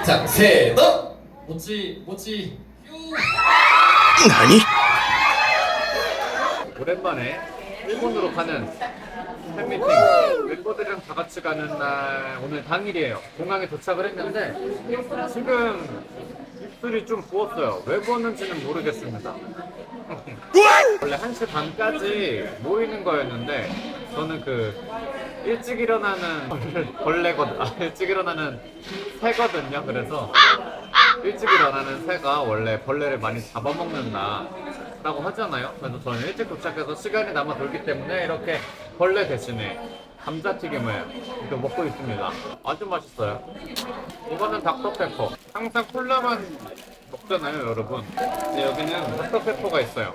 자, 셋, 넷! 모찌, 휴! 나니? 오랜만에 일본으로 가는 팬미팅 멤버들이랑 다 같이 가는 날 오늘 당일이에요. 공항에 도착을 했는데 지금 입술이 좀 부었어요. 왜 부었는지는 모르겠습니다. 원래 1시 반까지 모이는 거였는데 저는 그 일찍 일어나는 벌레거든. 일찍 일어나는 새거든요. 그래서 일찍 일어나는 새가 원래 벌레를 많이 잡아먹는 라고 하잖아요. 그래서 저는 일찍 도착해서 시간이 남아 돌기 때문에 이렇게 벌레 대신에 감자튀김을 이렇게 먹고 있습니다. 아주 맛있어요. 이거는 닥터페퍼. 항상 콜라만 먹잖아요, 여러분. 근데 여기는 닥터페퍼가 있어요.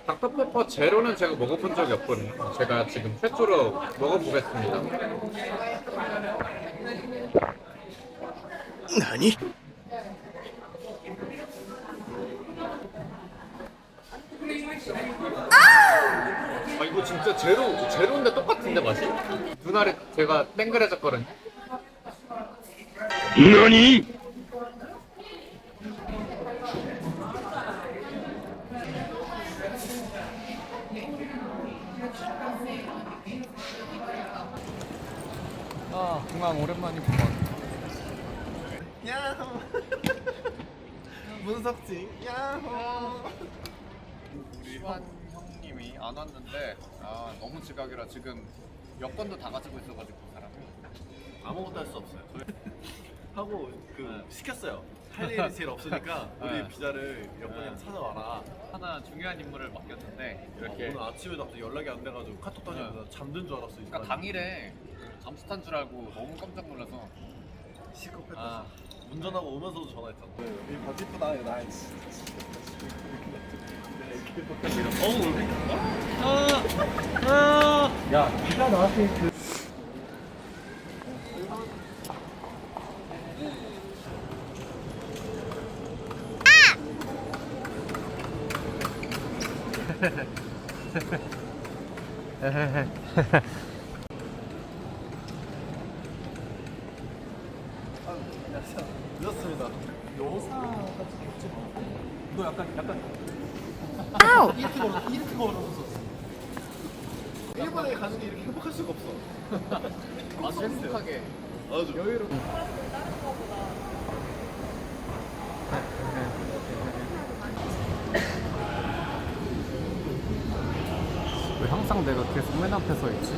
닥터페퍼 제로는 제가 먹어본 적이 없거든요. 제가 지금 최초로 먹어보겠습니다. 나니? 아 이거 진짜 제로인데 똑같은데 맛이? 눈알이 제가 땡그레졌거든요. 나니? 아 공항 오랜만이구만. 야호 문석지 야호 우리 한 형님이 안 왔는데 너무 지각이라 지금 여권도 다 가지고 있어가지고 그 사람이 아무것도 할 수 없어요 하고 시켰어요 할 일이 제일 없으니까 우리 네. 비자를 여권이랑 찾아와라 하나 중요한 임무를 맡겼는데 이렇게 오늘 아침에 갑자기 연락이 안 돼가지고 카톡 다니면서 잠든 줄 알았어 그러니까 당일에 잠수 탄 줄 알고 너무 깜짝 놀라서 시급했다 운전하고 오면서도 전화했잖아 이 바지 이쁘다 나 야, 네가 나한테 그 늦었습니다 여사 같은 거 있지 뭐. 너 약간 이렇게 걸어서 일본에 가는 게 이렇게 행복할 수가 없어 아주 행복하게 아주 여유로 왜 항상 내가 계속 맨 앞에 서 있지?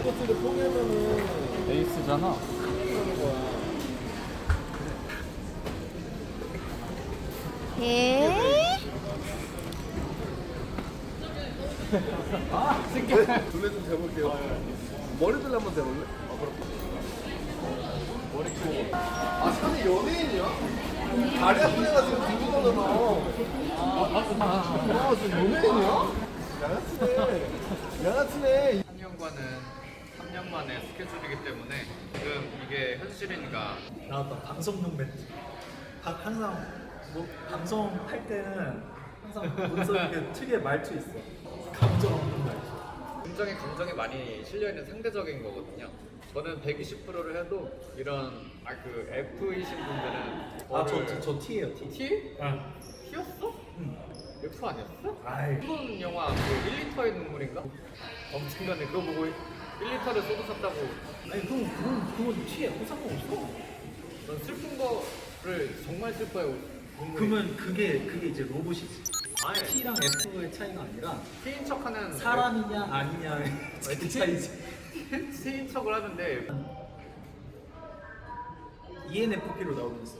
이것들을 포기하면은 에이스잖아. 하는 거야 둘레 좀 재볼게요 머리들 한번 재볼래? 아 산이 연예인이야? 다리 아픈 애가 지금 들고 다녀 지금 연예인이야? 양아치네 3년과는 3년 만에 스케줄이기 때문에 지금 이게 현실인가 나왔다. 방송용 멘트. 항상 뭐 방송할 때는 항상 문석이 특유의 말투 있어. 감정 없는 말투. 굉장히 감정이 많이 실려있는 상대적인 거거든요. 저는 120%를 해도 이런 그 F이신 분들은 저 T예요, T. T? 응. T였어? 응. F 아니었어? 아이. 일본 영화 그 1리터의 눈물인가? 엄청나네. 그거 보고 1리터를 쏟아 샀다고. 아니 그건 T야. 그 상관없어. 전 슬픈 거를 정말 슬퍼요. 눈물이. 그러면 그게 이제 로봇이지. 아니, T랑 F의 차이가 아니라 T인 척하는 사람이냐 아니냐의 그 차이지. T인 척을 하는데 ENFP로 나오고 있어.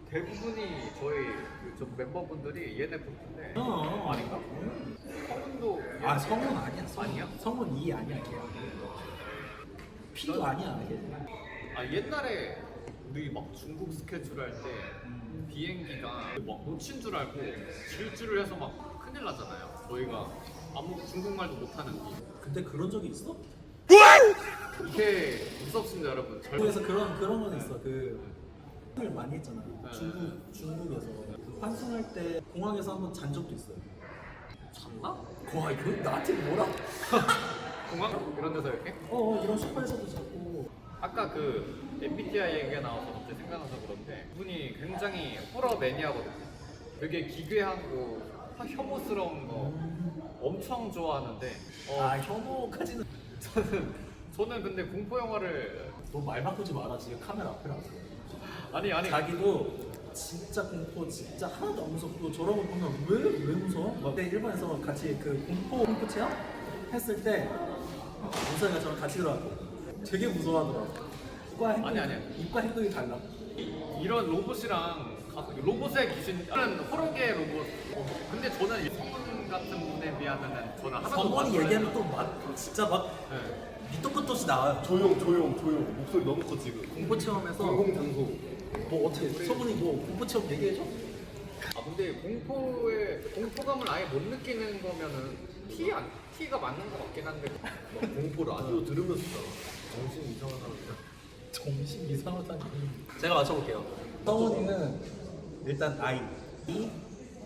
대부분이 저희 저 멤버분들이 ENFP인데 아닌가? 성분도 아 성은 아니야. 아니야? 성은 E 아니야 걔. P도 아니야 걔. 옛날에 우리 막 중국 스케줄 할 때 비행기가 막 놓친 줄 알고 질주를 해서 막 큰일 나잖아요. 저희가 아무 중국말도 못하는 근데 그런 적이 있어? 이게 무섭습니다, 여러분. 중국에서 그런 건 있어. 을 많이 했잖아. 네. 중국에서 그 환승할 때 공항에서 한번 잔 적도 있어요. 잤나? 와 이거 나한테 뭐라? 공항? 이런 데서 이렇게? 이런 소파에서도 자고 아까 그 MBTI 얘기가 나와서 갑자기 생각나서 그런데 그분이 굉장히 호러 매니아거든요. 되게 기괴하고 혐오스러운 거 엄청 좋아하는데 혐오까지는. 저는 근데 공포 영화를 너 말 바꾸지 마라. 지금 카메라 앞에 나서. 아니 자기도 진짜 공포 진짜 하나도 안 무섭고 저런 거 보면 왜 무서워? 그때 일본에서 같이 그 공포 체험 했을 때 우선이가 저랑 같이 들어갔고 되게 무서워하더라고. 이과 행동이 달라. 이런 로봇이랑 로봇의 기준 호러계 로봇. 근데 저는 이 성은 같은 분에 비하면은 저는 하나도 성원이 못 얘기하면 또 막 진짜 막 네. 밑도 끝도 없이 나와요. 조용. 목소리 너무 커 지금. 공포 체험에서 공공장소. 뭐 어떻게 성원이 뭐 공포 체험 얘기해줘? 아 근데 공포감을 아예 못 느끼는 거면은 T가 맞는 거 같긴 한데 공포 라디오 들으면서 정신 이상한 사람이야. 정신 이상하다니. 제가 맞춰볼게요. 성원이는 일단 I, E,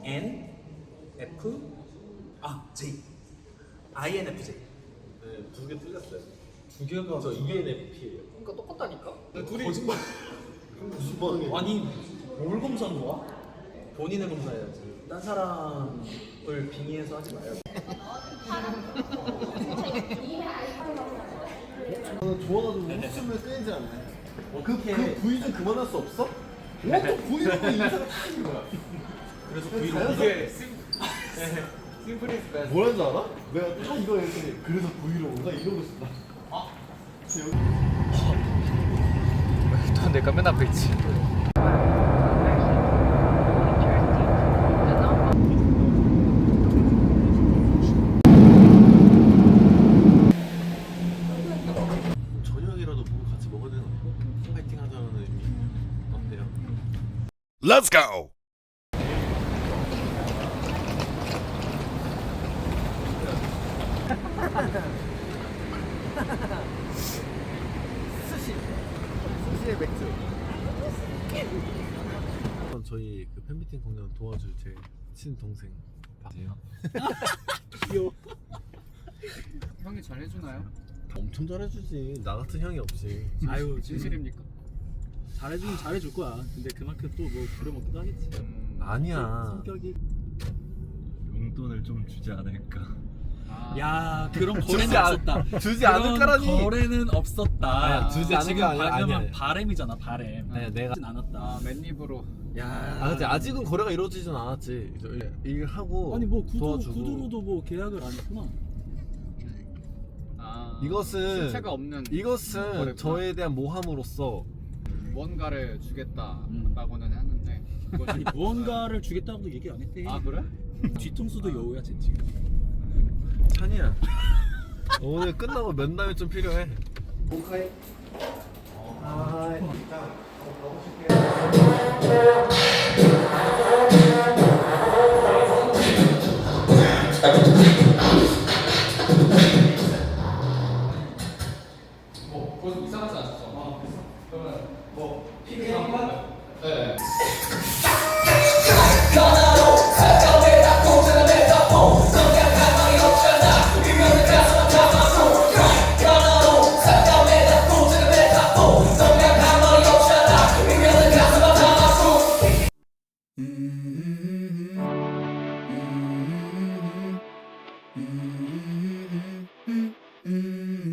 N, F, J. INFJ. 네, 2개 틀렸어요. 두 개가 저 ENFP예요. 그러니까 똑같다니까. 둘이 거짓말. 무슨 반응이에요? 아니 뭘 검사하는 거야? 본인을 검사해야지. 딴 사람을 빙의해서 하지 말고. 저는 좋아가지고 웃음을 끊이지 않네. 그 어떻게? 부위 좀 그만할 수 없어? 또 부위로 인사가 다 있는 거야. 그래서 이게 심플리스 베스트. 뭐라는 줄 알아? 내가 딱 이거 했더니 그래서 부위로 온가 이러고 싶다. 또 내가 맨 앞에 있지. 저녁이라도 뭐 같이 먹어야 되나? 파이팅 하자는 의미 어때요? Let's go! 스시의 맥주. 저희 그 팬미팅 공연 도와줄 제 친동생 박재요. 귀여워. 형이 잘 해주나요? 엄청 잘해주지. 나 같은 형이 없지. 아유 진실입니까? 잘해주긴 잘해줄 거야. 근데 그만큼 또 뭐 부려먹기도 하겠지. 아니야. 성격이. 용돈을 좀 주지 않을까. 야 그런 주지 거래는 않- 없었다. 주지 그런 않을까라니. 거래는 없었다. 아니야, 주지 근데 않을까 지금 아니야, 방금은 아니야. 바램이잖아 바램. 아니야, 내가- 하진 않았다. 아 맨입으로. 야. 아 근데 아직은 거래가 이루어지진 않았지. 일 하고 아니 뭐 도와주고. 구두로도 뭐 계약을 안 했구나. 아 이것은 실체가 없는 이것은 거래구나. 저에 대한 모함으로서 뭔가를 주겠다라고는 하는데 그거 아니 무언가를 주겠다고도 얘기 안 했대. 아 그래? 뒤통수도 여우야 쟤 지금. 찬이야. 오늘 끝나고 면담이 좀 필요해. 거기서 이상하지 않았어. 그러면 뭐 피크 한번? 네.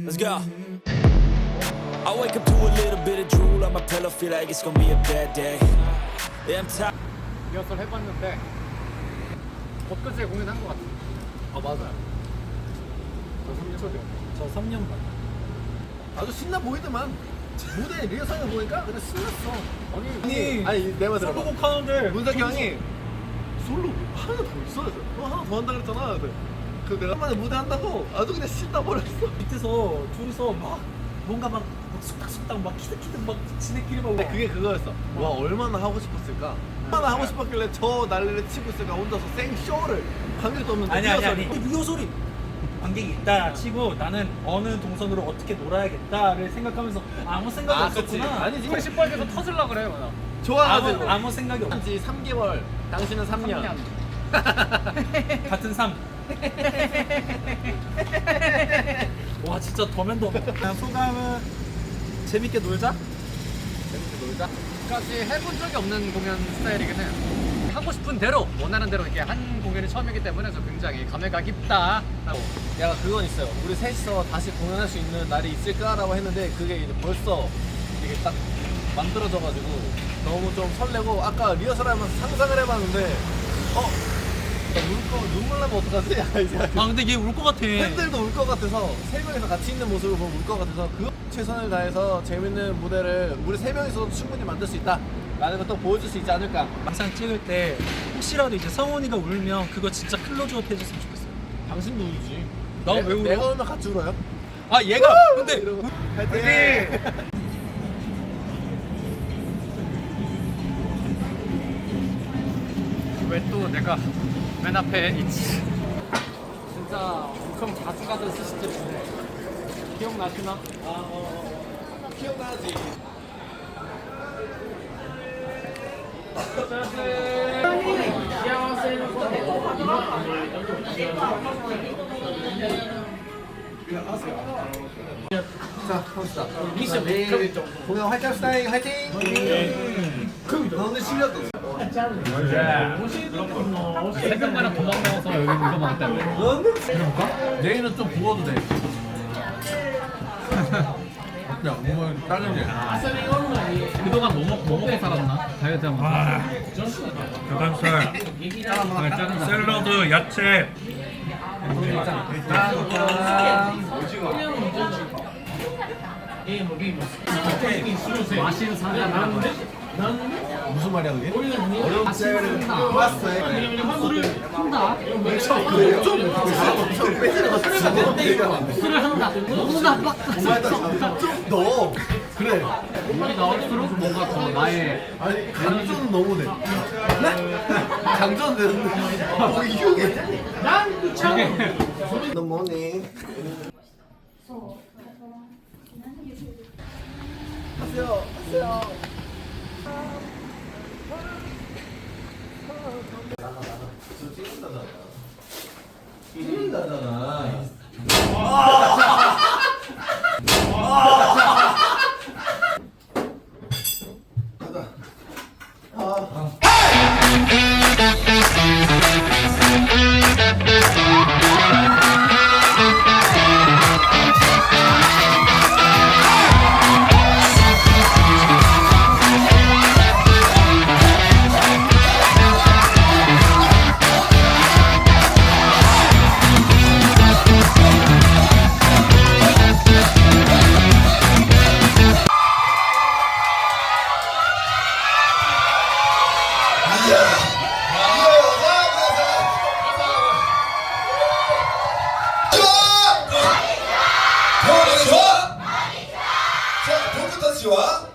Let's go. I wake up to a little bit of drool on my pillow, feel like it's gonna be a bad day. Yeah, I'm tired. 리허설 해봤는데 엊그제 공연한 것 같아. 아 맞아요. 저 3년 반. 아주 신나 보이더만. 무대 리허설을 보니까 그냥 신났어. 아니 내 말 들어봐. 솔로곡 하는데 문석이 형이 솔로 하나 더 있어야죠. 하나 더 한다 그랬잖아. 그 내가 한 번에 무대 한다고 아주 그냥 신나 버렸어. 밑에서 둘이서 막 뭔가 막 쑥닥쑥닥 막 키득키득 막 지네끼리 막. 근데 그게 그거였어. 와 얼마나 하고 싶었을까. 얼마나 하고 싶었길래 저 난리를 치고 있을까 혼자서 생쇼를 관객도 없는데 아니 리허설이 관객이 있다 치고 나는 어느 동선으로 어떻게 놀아야겠다를 생각하면서 아무 생각이 없었구나. 아니지. 이거 시뻘개서 터질라 그래요, 나. 좋아가지고 아무 생각이 없. 한지 3개월 당신은 3년. 같은 삶. 와 진짜 더맨더. 소감은 재밌게 놀자. 까지 해본 적이 없는 공연 스타일이긴 해요. 하고 싶은 대로 원하는 대로 이렇게 한 공연이 처음이기 때문에 저 굉장히 감회가 깊다. 야 그건 있어요. 우리 셋이서 다시 공연할 수 있는 날이 있을까라고 했는데 그게 이제 벌써 이게 딱 만들어져가지고 너무 좀 설레고 아까 리허설하면서 상상을 해봤는데 눈물 나면 어떡하지? 이 생각이 아 근데 얘 울 것 같아. 팬들도 울 것 같아서 세 명이서 같이 있는 모습을 보면 울 것 같아서 그 최선을 다해서 재밌는 무대를 우리 세 명이서도 충분히 만들 수 있다 라는 걸 또 보여줄 수 있지 않을까. 영상 찍을 때 혹시라도 이제 성훈이가 울면 그거 진짜 클로즈업 해줬으면 좋겠어요. 당신도 울지. 나 왜 울어? 내가 울면 같이 울어요? 아 얘가 근데 이러고 파이팅! 왜 또 내가 맨 앞에 있지? 진짜 엄청 자주 가던 스시집인데 기억나시나? 기억나지? 자, 갑시다. 미션 내일 공연 활짝 스타일 화이팅! 나 오늘 실렸대. 생각만은 도망 나와서 여기 이거 먹었다. 내일은 좀 부어도 돼. 야, 뭐 다른 게. 그동안 뭐 먹고 살았나? 다이어트 하면서. 닭가슴살, 샐러드, 야채. 맛있는 사람. 무슨 말이야 그게? 맛있는 사람. 술을 한다. 좀 빼지는 것 같아. 술을 한다. 너무나 막. 좀 넣어. 그래. 물이 나올수록 뭔가 더 나의 아니 강조는 너무 돼. 강조는 되는데 이게 The morning. 하세요. 찍는다잖아. 씨와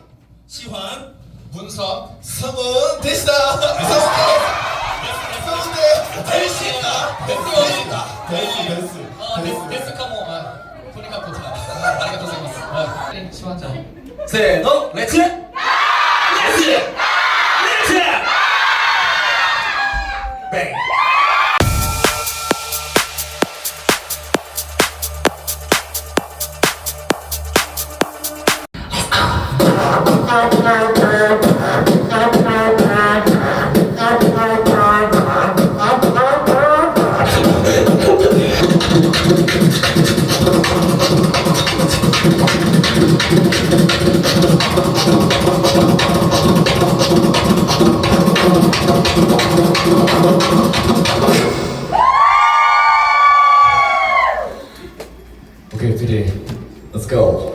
시환, 문석, 성은 대시다. 성은 대시다. 데스카모 토니카토 아리가토 고자이마스. 시환장. 세노 렛츠. 뱅. Okay, today, let's go.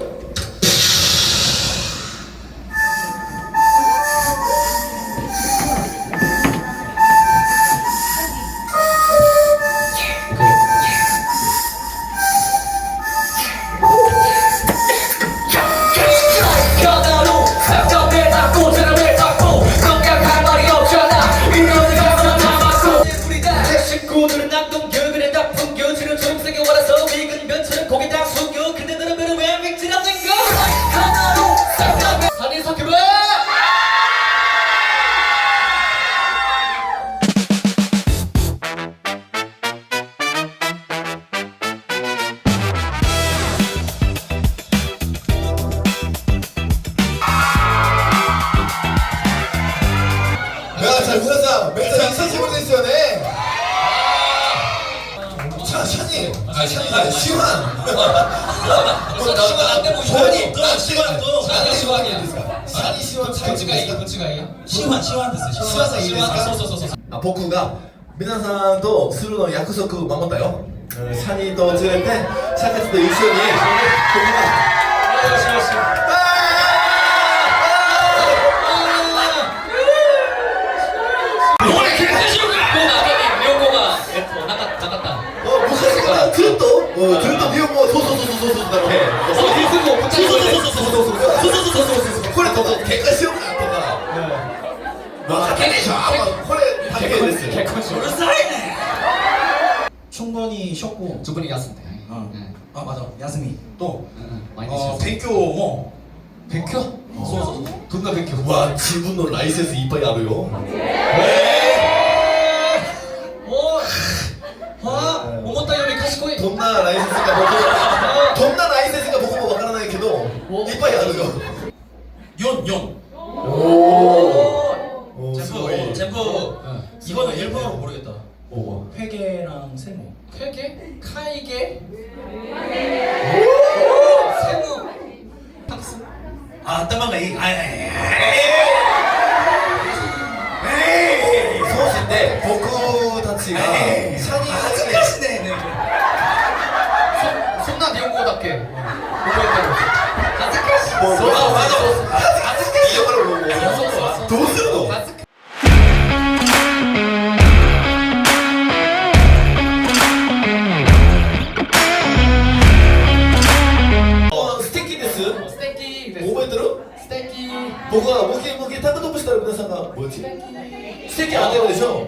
멘트 인사식으로 됐어요, 네. 자, 샤니. 샤니, 시환. 시환이, 시환이야. 샤니, 시환, 시환 됐어요. 시환. 僕が皆さんとするの約束守ったよ。シャニーと連れて、シャカチと一緒に僕が。昔からずっと日本語そうだろうね。これとか喧嘩しようかとか。まあ喧嘩でしょ。これ大変ですよ。うるさいね。 충분히 쉬었고 두 분이 갔습니다. 아 맞아 야스미 또 많이 드셨어요. 벤교 벤교? 돈나 벤교 와 지분노 라이센스 이빨이 알아요思ったより賢い. 돈나 라이센스가 돈나 라이센스가 보고わからないけど 이빨이 알아요 연 오 젠부 이거는 일본어로 모르겠다 뭐 회계랑 세무 회계? 카이게? 세무? 탁스? 아 땀방가 이 소신데 보쿠 타치가 샤니 하츠카시네 손나 니온고답게. 맞아 이거로 보고 도스로 스테이키. 覚えてる 스테이키. 僕はボケタクトップしたら皆さんが뭐였지ステーキあげるでしょ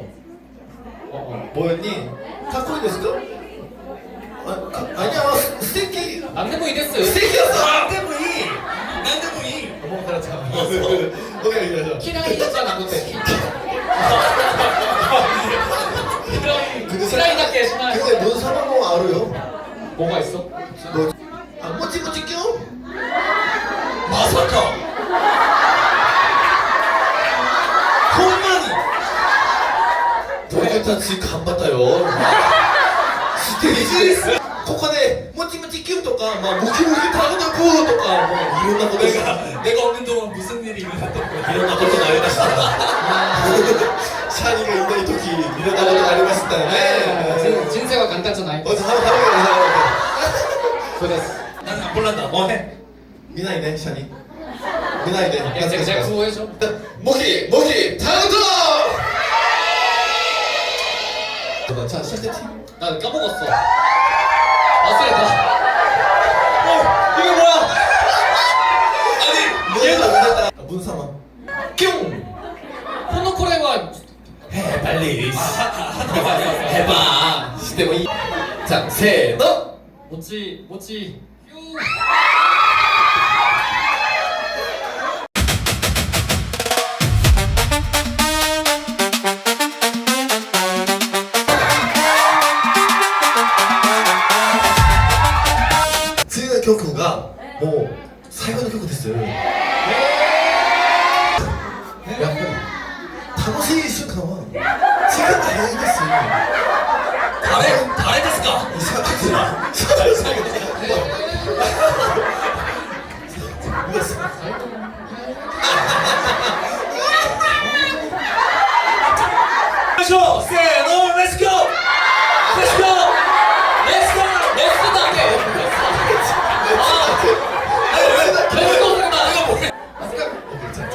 뭐였니? かっこいいですか아니야ステーキ 안 되고 이랬어요. ステーキ였어何でもいい何でもいいもうからちゃう오케이行きましょう 키라이잖아 그때. 근데 키라이답게 해주나? 근데 뭔 사람은 알아요 뭐가 있어? 뭐 아, 모찌 껴? 마사카 홈마니 도쿄타치 간봤다요 스테이지 ここでモチモチキュンとか、まあ、ムキムキタグナコーとか、もういろんなことが 내가 없는 동안 무슨 일이 일어났던 거야? いろんなことがありましたシャニがいない時いろんなことがありましたよね 진세가 간단하잖아. おじさん食べてください そうです. 나는 안 몰란다. 뭐해? 미나이네, 샤니. 미나이네. 제가 구호해줘. 모기, 타운도! 자, 시작했지? 나 까먹었어. 아싸리다. 이거 뭐야? 아니, 얘도 안 됐다. 문사마. 뀨! 코노코레와 해, 빨리. 해봐. 시대모 이. 자, 세, 너! 모찌.次の曲がもう最後の曲ですよ。やっぱり楽しい瞬間は時間が早いですよ。誰ですか？せーの、レッツゴー！レッツゴー！だけ。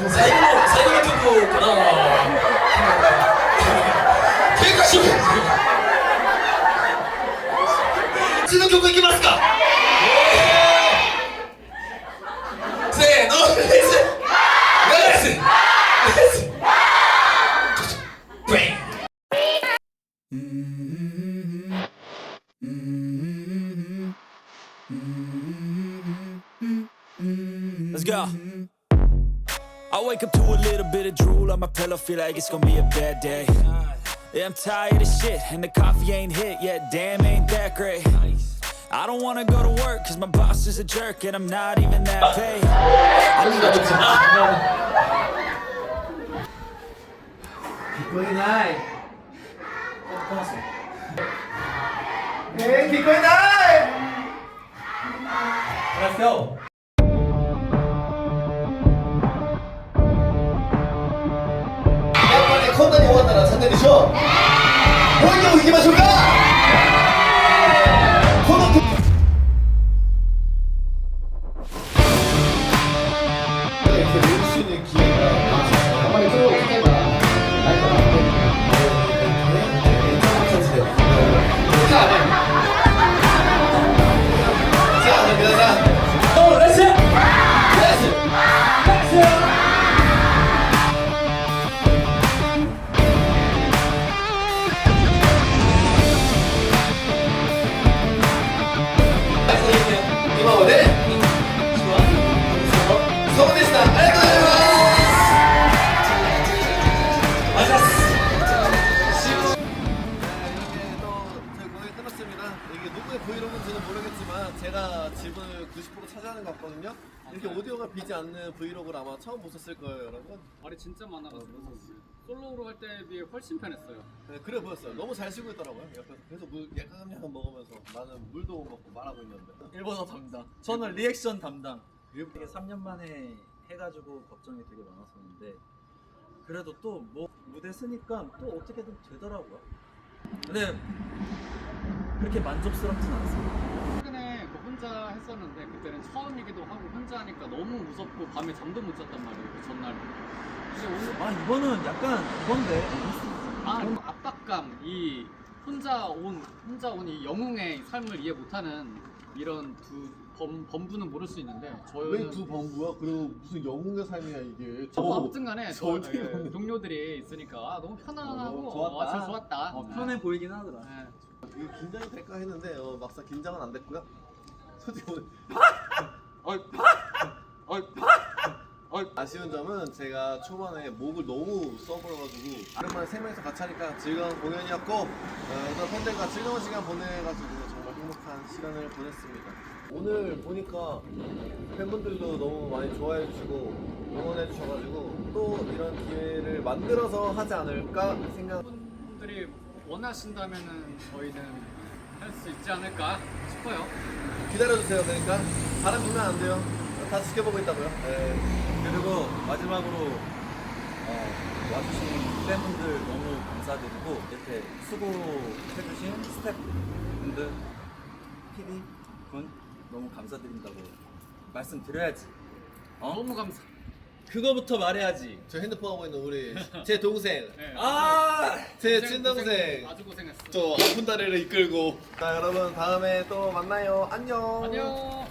最後の曲かな。喧嘩しよう。次の曲いきますか。せーの、レッツ。Let's go. I wake up to a little bit of drool on my pillow, feel like it's gonna be a bad day. Yeah, I'm tired of shit, and the coffee ain't hit yet, damn, ain't that great. I don't wanna go to work, cause my boss is a jerk, and I'm not even that paid. I need a 기꺼이 나이. 끊었어. 네, 기꺼이 나이. Let's go. 약간의 컨텐츠終わったら 사태리 쇼. 본격 이기 마실까? 이렇게 낼 수 있는 기회가 가만히 좀 있어봐. 자,皆さん。 렛츠.今までそうでした。ありがとうございます。 이렇게 또 저희 공연이 끝났습니다. 이게 누구의 브이로그인지는 모르겠지만 제가 집을 90% 차지하는 것 같거든요. 이렇게 오디오가 비지 않는 브이로그를 아마 처음 보셨을 거예요, 여러분. 말이 진짜 많아가지고 솔로로 할 때에 비해 훨씬 편했어요. 네, 그래 보였어요. 너무 잘 쉬고 있더라고요. 옆에서 계속 물 약간 먹으면서 나는 물도 못 먹고 말하고 있는데. 일본어 담당. 저는 리액션 담당. 되게 3년 만에 해가지고 걱정이 되게 많았었는데 그래도 또 뭐 무대 쓰니까 또 어떻게든 되더라고요. 근데 그렇게 만족스럽진 않습니다. 최근에 그 혼자 했었는데 그때는 처음이기도 하고 혼자 하니까 너무 무섭고 밤에 잠도 못 잤단 말이에요. 그 전날에. 근데 오늘 아 이거는 약간 그건데. 압박감, 이 혼자 온 이 영웅의 삶을 이해 못하는 이런 두 범부는 모를 수 있는데 저는 왜 두 범부야? 그리고 무슨 영웅의 삶이야 이게. 아무튼 간에 저 절대 영웅. 동료들이 있으니까 너무 편안하고 좋았다. 진짜 좋았다. 편해 보이긴 하더라. 네. 이거 긴장이 될까 했는데 막상 긴장은 안 됐고요. 솔직히 오늘 아쉬운 점은 제가 초반에 목을 너무 써버려가지고 오랜만에 3명이서 같이 하니까 즐거운 공연이었고 또 팬들과 즐거운 시간 보내가지고 정말 행복한 시간을 보냈습니다. 오늘 보니까 팬분들도 너무 많이 좋아해 주시고 응원해 주셔가지고 또 이런 기회를 만들어서 하지 않을까 생각. 분들이 원하신다면은 저희는 할 수 있지 않을까 싶어요. 기다려주세요. 그러니까 바람 피면 안 돼요. 다 지켜보고 있다고요. 네. 그리고 마지막으로 와주신 팬분들 너무 감사드리고 이렇게 수고해주신 스태프분들, PD 분 너무 감사드린다고 말씀드려야지. 너무 감사. 그거부터 말해야지. 저 핸드폰 하고 있는 우리 제 동생, 네. 제 고생, 친동생, 아주 고생했어. 저 아픈 다리를 이끌고. 자 여러분 다음에 또 만나요. 안녕. 안녕.